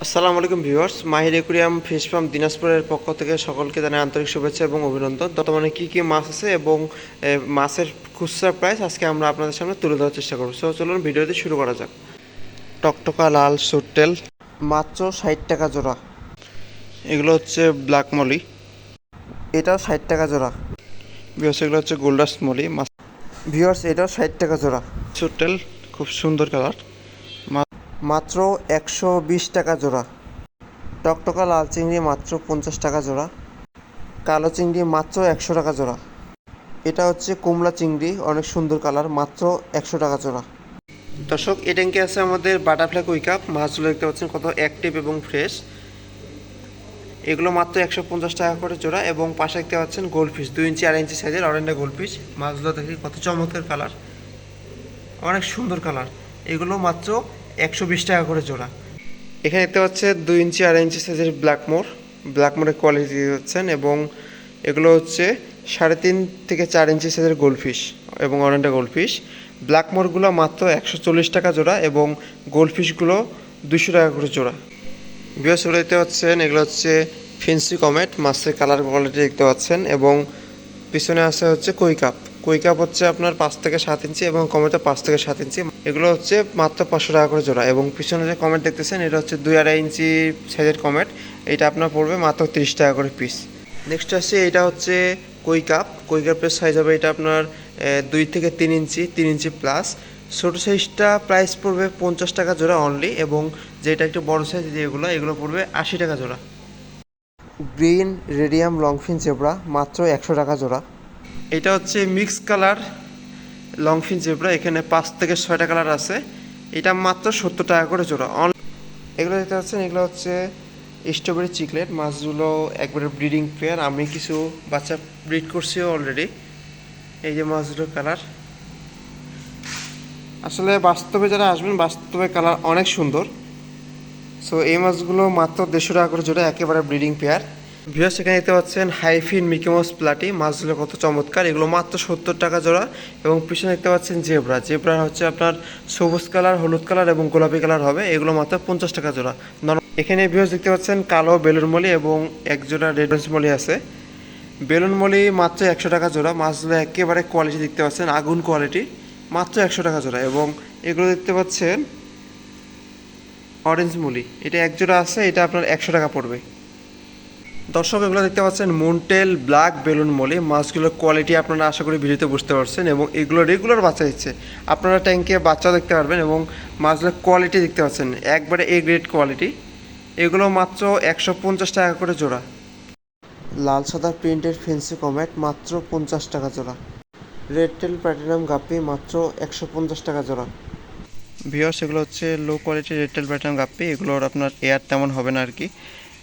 আসসালামু আলাইকুম ভিউয়ার্স, মাহির aquarium fish farm দিনাজপুরের পক্ষ থেকে সকলকে জানাই আন্তরিক শুভেচ্ছা এবং অভিনন্দন। বর্তমানে কী কী মাছ আছে এবং মাছের খুচরা প্রাইস আজকে আমরা আপনাদের সামনে তুলে ধরার চেষ্টা করব। সো চলুন ভিডিওটি শুরু করা যাক। টকটকা লাল সুটটেল মাত্র 60 টাকা জোড়া। এগুলো হচ্ছে ব্ল্যাক মলি, এটাও 60 টাকা জোড়া। ভিউয়ার্স এগুলো হচ্ছে গোল্ডাস মলি মাছ। ভিউয়ার্স এটাও 60 টাকা জোড়া। সুটটেল খুব সুন্দর কালার, মাত্র 120 টাকা জোড়া। টকটকা লাল চিংড়ি মাত্র 50 টাকা জোড়া। কালো চিংড়ি মাত্র 100 টাকা জোড়া। এটা হচ্ছে কুমড়া চিংড়ি, অনেক সুন্দর কালার, মাত্র 100 টাকা জোড়া। দর্শক, এই ট্যাঙ্কে আছে আমাদের বাটারফ্লাই কুই কাপ। মাছগুলো দেখতে পাচ্ছেন কত অ্যাক্টিভ এবং ফ্রেশ। এগুলো মাত্র 150 টাকা করে জোড়া। এবং পাশে দেখতে পাচ্ছেন গোল্ডফিশ 2 ইঞ্চি 4 ইঞ্চি সাইজের অরেন্ডা গোল্ডফিশ। মাছগুলো দেখি কত চমৎকার কালার, অনেক সুন্দর কালার। এগুলো মাত্র 120 টাকা করে জোড়া। এখানে দেখতে পাচ্ছে 2 ইঞ্চি 4 ইঞ্চি সাইজের ব্ল্যাকমোরের কোয়ালিটি হচ্ছেন। এবং এগুলো হচ্ছে 3.5 থেকে 4 ইঞ্চি সাইজের গোল্ডফিশ এবং অরেন্ডা গোল্ডফিশ। ব্ল্যাকমোরগুলো মাত্র 140 টাকা জোড়া এবং গোল্ডফিশগুলো 200 টাকা করে জোড়া। ভিউয়ার্স দেখতে পাচ্ছেন এগুলো হচ্ছে ফেন্সি কমেট, মাছের কালার কোয়ালিটি দেখতে পাচ্ছেন। এবং পিছনে আছে হচ্ছে কই কাপ হচ্ছে আপনার 5 থেকে 7 ইঞ্চি এবং কমেটে 5 থেকে 7 ইঞ্চি। এগুলো হচ্ছে মাত্র 500 টাকা করে জোড়া। এবং পিছনে যে কমেট দেখতেছেন এটা হচ্ছে 2.5 ইঞ্চি সাইজের কমেট, এটা আপনার পড়বে মাত্র 30 টাকা করে পিস। নেক্সট আসছে এটা হচ্ছে কই কাপের সাইজ হবে এটা আপনার 2 থেকে 3 ইঞ্চি প্লাস। ছোটো সাইজটা প্রাইস পড়বে 50 টাকা জোড়া অনলি। এবং যেটা একটু বড় সাইজ এগুলো পড়বে 80 টাকা জোড়া। গ্রিন রেডিয়াম লংফিন জেব্রা মাত্র 100 টাকা জোড়া। এটা হচ্ছে মিক্স কালার লংফিন জেব্রা, এখানে 5 থেকে 6টা কালার আছে। এটা মাত্র 70 টাকা করে জোড়া। এগুলো দেখতে পাচ্ছেন এগুলো হচ্ছে স্ট্রবেরি চিকলেট। মাছগুলো একবারে ব্রিডিং পেয়ার, আমি কিছু বাচ্চা ব্রিড করছিও অলরেডি। এই যে মাছগুলোর কালার, আসলে বাস্তবে যারা আসবেন বাস্তবে কালার অনেক সুন্দর। সো এই মাছগুলো মাত্র 150 টাকা করে জোড়া, একেবারে ব্রিডিং পেয়ার। ভিউয়ার্স এখানে দেখতে পাচ্ছেন হাইফিন মিকিমাউস প্লাটি, মাছগুলো কত চমৎকার, এগুলো মাত্র 70 টাকা জোড়া। এবং পিছনে দেখতে পাচ্ছেন জেব্রা হচ্ছে আপনার সবুজ কালার, হলুদ কালার এবং গোলাপি কালার হবে, এগুলো মাত্র 50 টাকা জোড়া। এখানে ভিউয়ার্স দেখতে পাচ্ছেন কালো বেলুন মলি এবং এক জোড়া রেড মলি আছে। বেলুন মলি মাত্র 100 টাকা জোড়া। মাছগুলো একেবারে কোয়ালিটি দেখতে পাচ্ছেন, আগুন কোয়ালিটি, মাত্র 100 টাকা জোড়া। এবং এগুলো দেখতে পাচ্ছেন অরেঞ্জ মলি, এটা এক জোড়া আছে, এটা আপনার 100 টাকা পড়বে। দর্শক এগুলো দেখতে পাচ্ছেন মুনটেল ব্ল্যাক বেলুন মলি। মাছগুলোর কোয়ালিটি আপনারা আশা করি ভিডিওতে বুঝতে পারছেন। এবং এগুলো রেগুলার বাচ্চা দিচ্ছে, আপনারা ট্যাঙ্কে বাচ্চা দেখতে পারবেন। এবং মাছগুলোর কোয়ালিটি দেখতে পাচ্ছেন একবারে এ গ্রেড কোয়ালিটি। এগুলো মাত্র 150 টাকা করে জোড়া। লাল সাদা প্রিন্টের ফেন্সি কমেট মাত্র 50 টাকা জোড়া। রেড টেল প্ল্যাটিনাম গাপ্পি মাত্র 150 টাকা জোড়া। ভিউয়ার্স এগুলো হচ্ছে লো কোয়ালিটির রেড টেল প্ল্যাটিনাম গাপ্পি, এগুলোর আপনার এয়ার তেমন হবে না আর কি।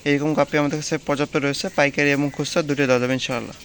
এরকম গাপ্পি আমাদের কাছে পর্যাপ্ত রয়েছে, পাইকারি এবং খুচরা দুটোই দেওয়া যাবে ইনশাআল্লাহ।